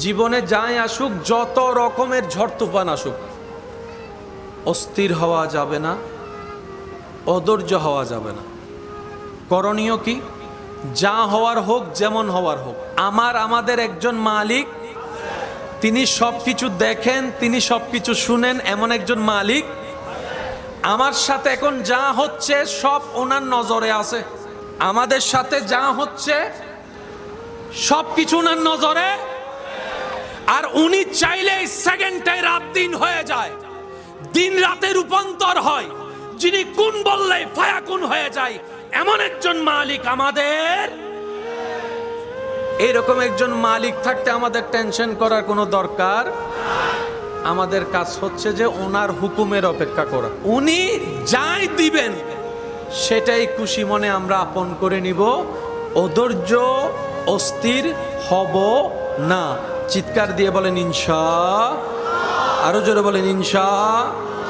জীবনে যাই আসুক, যত রকমের ঝড় তুফান আসুক, অস্থির হওয়া যাবে না, অধৈর্য হওয়া যাবে না। করণীয় কি? যা হওয়ার হোক, যেমন হওয়ার হোক, আমাদের একজন মালিক, তিনি সবকিছু দেখেন, তিনি সবকিছু শুনেন, এমন একজন মালিক। আমার সাথে এখন যা হচ্ছে সব ওনার নজরে আছে। আমাদের সাথে যা হচ্ছে সবকিছু ওনার নজরে, আর উনি চাইলে সেকেন্ডে রাত দিন হয়ে যায়, দিন রাতে রূপান্তর হয়, যিনি কোন বললে ফায়াকুন হয়ে যায়, এমন একজন মালিক আমাদের। এরকম একজন মালিক থাকতে আমাদের টেনশন করার কোনো দরকার। আমাদের কাজ হচ্ছে যে ওনার হুকুমের অপেক্ষা করা। উনি যাই দিবেন সেটাই খুশি মনে আমরা আপন করে নিব। অধৈর্য, অস্থির হব না। চিৎকার দিয়ে বলেন ইনশাআল্লাহ। আরো জোরে বলেন ইনশাআল্লাহ।